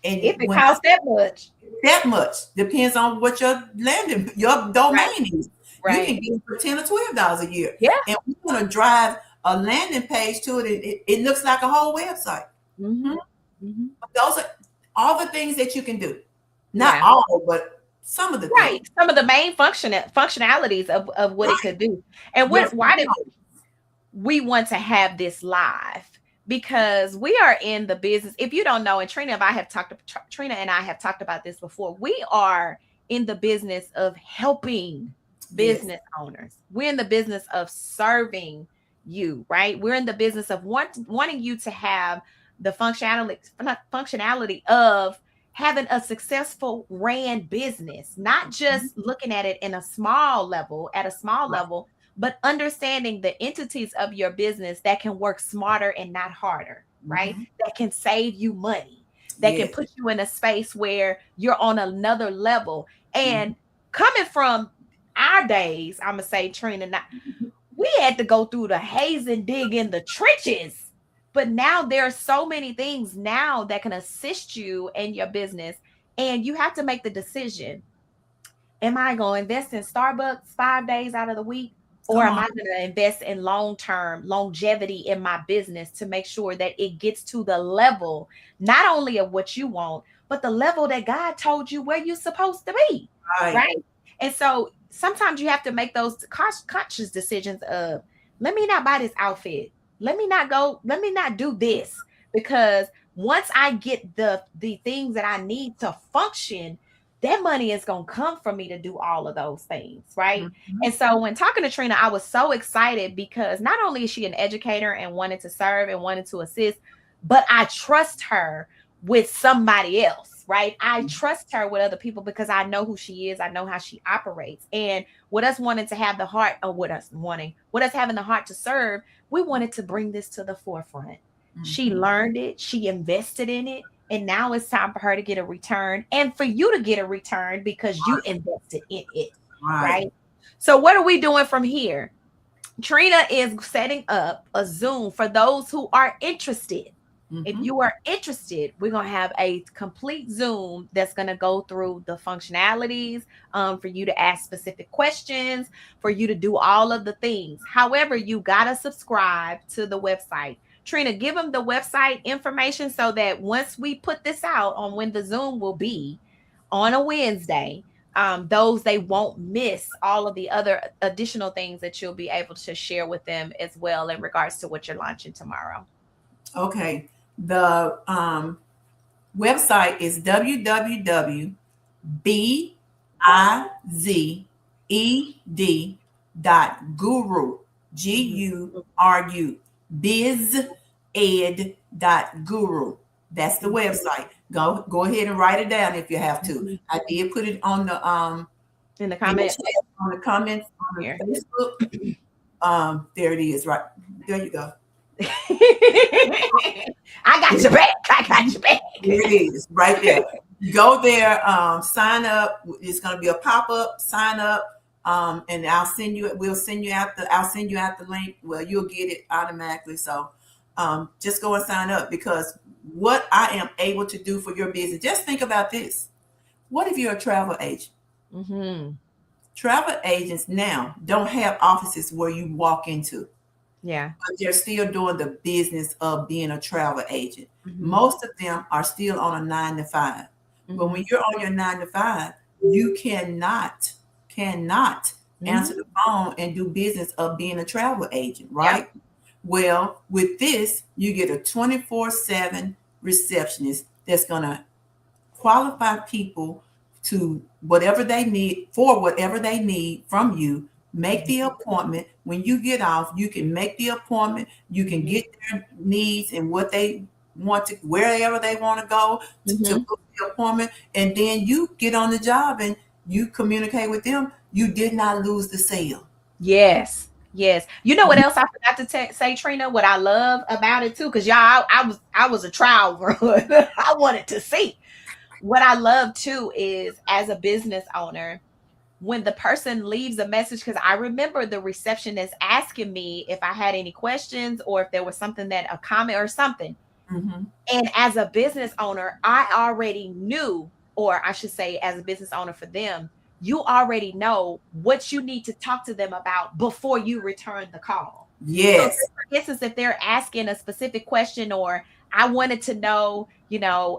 And If it when costs that much. that much depends on what your domain Right. is. You Right. can get it for $10 or $12 a year. Yeah. And we want to drive a landing page to it. It looks like a whole website. Mm-hmm. Mm-hmm. Those are all the things that you can do. Not Yeah. all, but some of the Right. things. Some of the main functionalities of what it could do. And why did we want to have this live? Because we are in the business. If you don't know, and Trina and I have talked about this before. We are in the business of helping business owners. We're in the business of serving you, right? We're in the business of wanting you to have the functionality of having a successful ran business, not just looking at it in a small level, but understanding the entities of your business that can work smarter and not harder, right? That can save you money, that can put you in a space where you're on another level. And coming from our days, I'm gonna say, Trina, we had to go through the haze and dig in the trenches. But now there are so many things now that can assist you in your business. And you have to make the decision. Am I going to invest in Starbucks 5 days out of the week? Or am I going to invest in long-term longevity in my business to make sure that it gets to the level, not only of what you want, but the level that God told you where you're supposed to be, right? And so sometimes you have to make those conscious decisions of, let me not buy this outfit. Let me not do this, because once I get the things that I need to function, that money is going to come for me to do all of those things, right? And so when talking to Trina, I was so excited because not only is she an educator and wanted to serve and wanted to assist, but I trust her with somebody else, right? I trust her with other people because I know who she is. I know how she operates. And with us wanting to have the heart, or with us having the heart to serve, we wanted to bring this to the forefront. She learned it, she invested in it, and now it's time for her to get a return and for you to get a return because you invested in it, right? So what are we doing from here? Trina is setting up a Zoom for those who are interested. If you are interested, we're going to have a complete Zoom that's going to go through the functionalities, for you to ask specific questions, for you to do all of the things. However, you got to subscribe to the website. Trina, give them the website information so that once we put this out on when the Zoom will be on a Wednesday, they won't miss all of the other additional things that you'll be able to share with them as well in regards to what you're launching tomorrow. Okay. The website is www.bized.guru, Guru, bized.guru. That's the website. Go ahead and write it down if you have to. I did put it on the in the comments on the Facebook. There it is. Right there, you go. I got your back. There it is, right there. Go there, sign up. It's going to be a pop-up. Sign up, and I'll send you out the link. Well, you'll get it automatically. So, just go and sign up, because what I am able to do for your business. Just think about this. What if you're a travel agent? Travel agents now don't have offices where you walk into. Yeah. But they're still doing the business of being a travel agent. Most of them are still on a 9 to 5. But when you're on your 9 to 5, you cannot cannot answer Mhm. the phone and do business of being a travel agent, Yep. right? Well, with this, you get a 24/7 receptionist that's going to qualify people to whatever they need, for whatever they need from you. Make the appointment. When you get off, you can make the appointment. You can Mhm. get their needs and what they want to, wherever they want to go to Mhm. book the appointment. And then you get on the job and you communicate with them. You did not lose the sale. Yes. Yes. You know what else I forgot to say, Trina? What I love about it too, because y'all, I was a trial run. I wanted to see. What I love too is as a business owner, when the person leaves a message, because I remember the receptionist asking me if I had any questions or if there was something that a comment or something. Mm-hmm. And as a business owner, I already knew, or I should say, as a business owner for them, you already know what you need to talk to them about before you return the call. So, Yes. say for instance, if they're asking a specific question, or I wanted to know,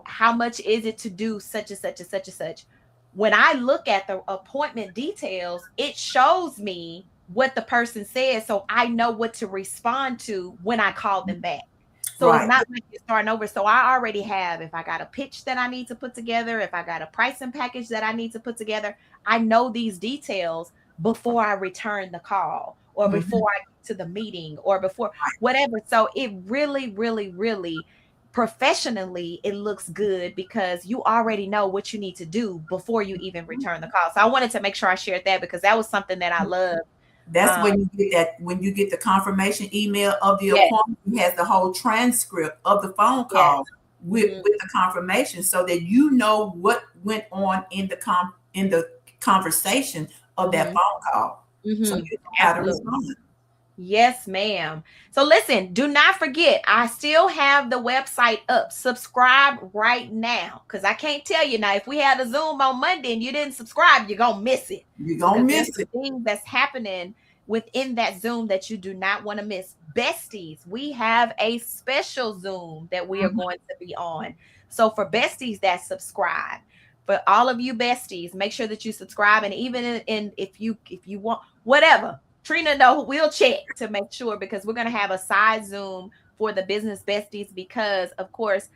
how much is it to do such and such and such and such. When I look at the appointment details, it shows me what the person said. So I know what to respond to when I call them back. So it's Right. not like you're starting over. So I already have, if I got a pitch that I need to put together, if I got a pricing package that I need to put together, I know these details before I return the call or Mm-hmm. before I get to the meeting or before whatever. So it really, really, really professionally, it looks good because you already know what you need to do before you even return the call. So I wanted to make sure I shared that because that was something that I love. That's Um, when you get that, when you get the confirmation email of the yes, appointment, it has the whole transcript of the phone yes. call Mhm, with the confirmation, so that you know what went on in the conversation of that mhm, phone call. So mhm. you know how to Absolutely. respond. Yes, ma'am. So listen, do not forget, I still have the website up. Subscribe right now because I can't tell you now. If we had a Zoom on Monday and you didn't subscribe, you're going to miss it You're gonna because there's miss it. some things that's happening within that Zoom that you do not want to miss. Besties, we have a special Zoom that we are Mhm. going to be on. So for besties that subscribe, for all of you besties, make sure that you subscribe. And even in if you want whatever, Trina, know we'll check to make sure because we're gonna have a side Zoom for the business besties because of course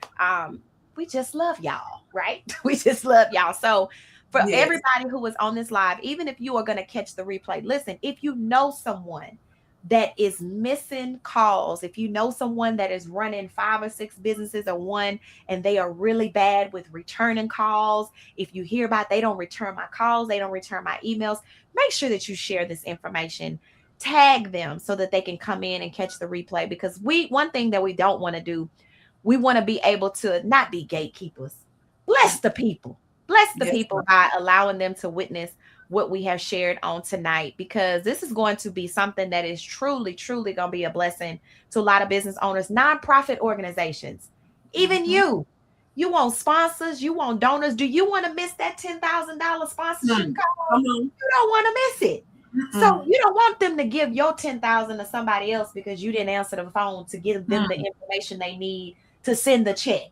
we just love y'all, right? We just love y'all. So for Yes. everybody who is on this live, even if you are gonna catch the replay, listen, if you know someone that is missing calls, if you know someone that is running 5 or 6 businesses or one and they are really bad with returning calls, if you hear about they don't return my calls, they don't return my emails, make sure that you share this information, tag them so that they can come in and catch the replay because one thing that we don't want to do, we want to be able to not be gatekeepers. Bless the people. Bless the Yes, people by allowing them to witness what we have shared on tonight because this is going to be something that is truly, truly going to be a blessing to a lot of business owners, nonprofit organizations, even ma'am. you. You want sponsors, you want donors. Do you want to miss that $10,000 sponsorship Mhm. call? Come on. You don't want to miss it. So Mm-mm. you don't want them to give your 10,000 to somebody else because you didn't answer the phone to give them the Mm. information they need to send the check.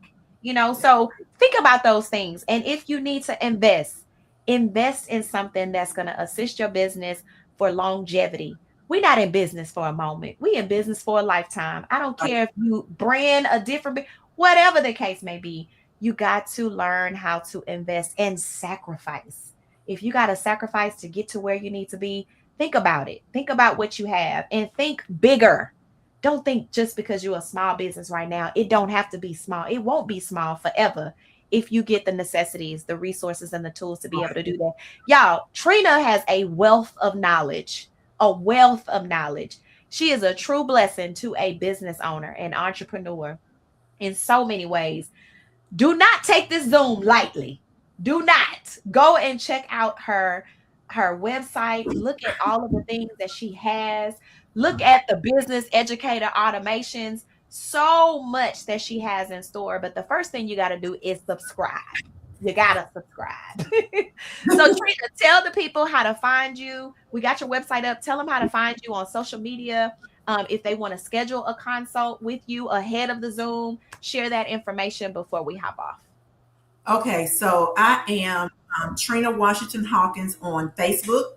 So think about those things. And if you need to invest in something that's going to assist your business for longevity. We're not in business for a moment. We in business for a lifetime. I don't Right. care if you brand a different, whatever the case may be, you got to learn how to invest and sacrifice. If you got to sacrifice to get to where you need to be, think about it. Think about what you have and think bigger. Don't think just because you're a small business right now, it don't have to be small. It won't be small forever if you get the necessities, the resources, and the tools to be able to do that. Y'all, Trina has a wealth of knowledge, a wealth of knowledge. She is a true blessing to a business owner and entrepreneur in so many ways. Do not take this Zoom lightly. Do not go and check out her website. Look at all of the things that she has. Look at the business educator automations. So much that she has in store. But the first thing you got to do is subscribe. You got to subscribe. So, Trina, tell the people how to find you. We got your website up. Tell them how to find you on social media. If they want to schedule a consult with you ahead of the Zoom, share that information before we hop off. Okay, so I am Trina Washington Hawkins on Facebook.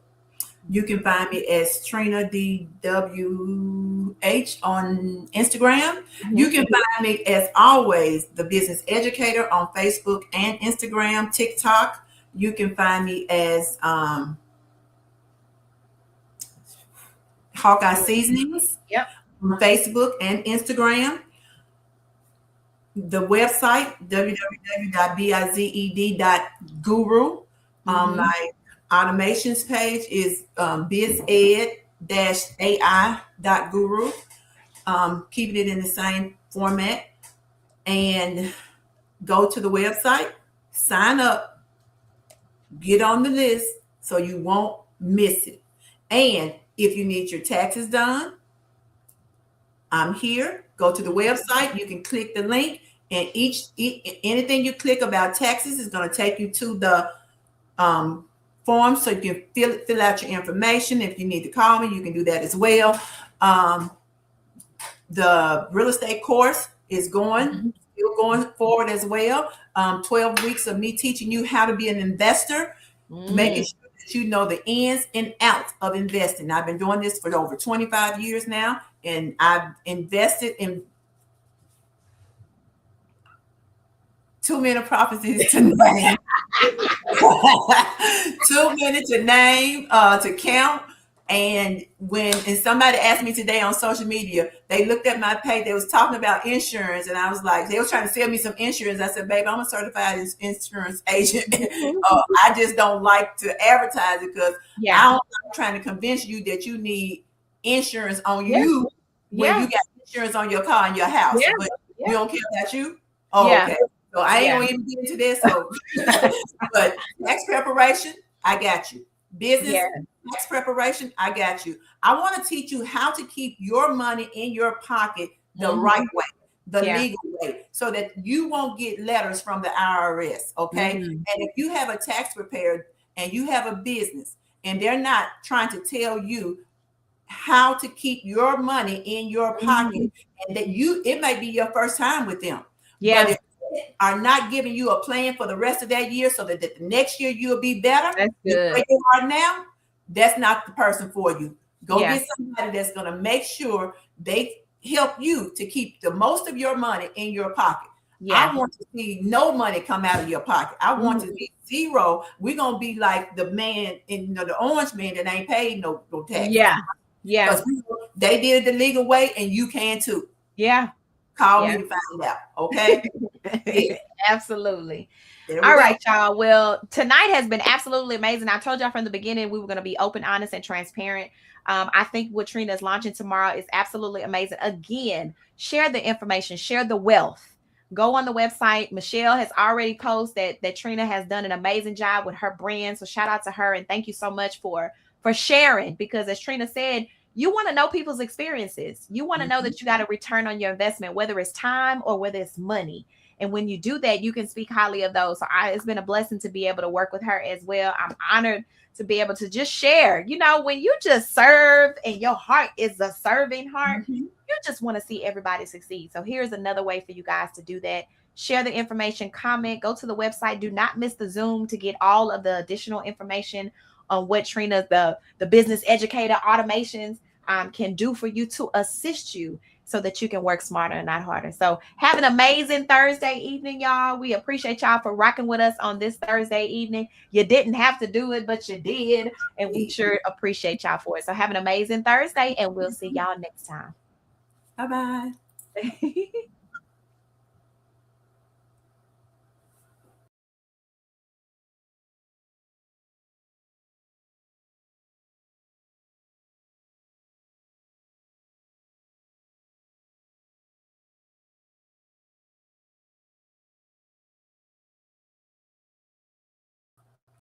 You can find me as Trina DWH on Instagram. You can find me, as always, the Business Educator on Facebook and Instagram, TikTok. You can find me as Hawkeye Seasonings Yep. on Facebook and Instagram. The website, www.bized.guru. My automations page is bized-ai.guru. Keeping it in the same format. And go to the website, sign up, get on the list so you won't miss it. And if you need your taxes done, I'm here. Go to the website. You can click the link, and anything you click about taxes is going to take you to the form, so you can fill out your information. If you need to call me, you can do that as well. The real estate course is still going forward as well. 12 weeks of me teaching you how to be an investor, making sure that you know the ins and outs of investing. I've been doing this for over 25 years now, and I've invested in too many prophecies to name. Too many to name, to count. And when somebody asked me today on social media, they looked at my page, they was talking about insurance, and I was like, they was trying to sell me some insurance. I said, babe, I'm a certified insurance agent. I just don't like to advertise it, because I'm trying to convince you that you need insurance on you when you got insurance on your car and your house, but you don't care about you. Okay. So I ain't gonna even get into this. So, but tax preparation, I got you. Business tax preparation, I got you. I want to teach you how to keep your money in your pocket the right way, the legal way, so that you won't get letters from the IRS. Okay. And if you have a tax prepared and you have a business and they're not trying to tell you how to keep your money in your pocket, and that it may be your first time with them. But if they are not giving you a plan for the rest of that year, so that the next year you'll be better That's good. where you are now, that's not the person for you. Go get somebody that's going to make sure they help you to keep the most of your money in your pocket. I want to see no money come out of your pocket. I want to see zero. We're going to be like the man in the orange man that ain't paid no tax. Because they did it the legal way, and you can too. Call me to find out. Okay. Absolutely. All right, y'all. Well, tonight has been absolutely amazing. I told y'all from the beginning we were going to be open, honest, and transparent. I think what Trina is launching tomorrow is absolutely amazing. Again, share the information, share the wealth. Go on the website. Michelle has already posted that Trina has done an amazing job with her brand. So shout out to her, and thank you so much for sharing, because as Trina said, you want to know people's experiences. You want to know that you got a return on your investment, whether it's time or whether it's money. And when you do that, you can speak highly of those. So it's been a blessing to be able to work with her as well. I'm honored to be able to just share. You know, when you just serve and your heart is a serving heart, you just want to see everybody succeed. So here's another way for you guys to do that. Share the information, comment, go to the website. Do not miss the Zoom to get all of the additional information on what Trina, the business educator automations, can do for you to assist you so that you can work smarter and not harder. So have an amazing Thursday evening, y'all. We appreciate y'all for rocking with us on this Thursday evening. You didn't have to do it, but you did. And we sure appreciate y'all for it. So have an amazing Thursday, and we'll see y'all next time. Bye-bye.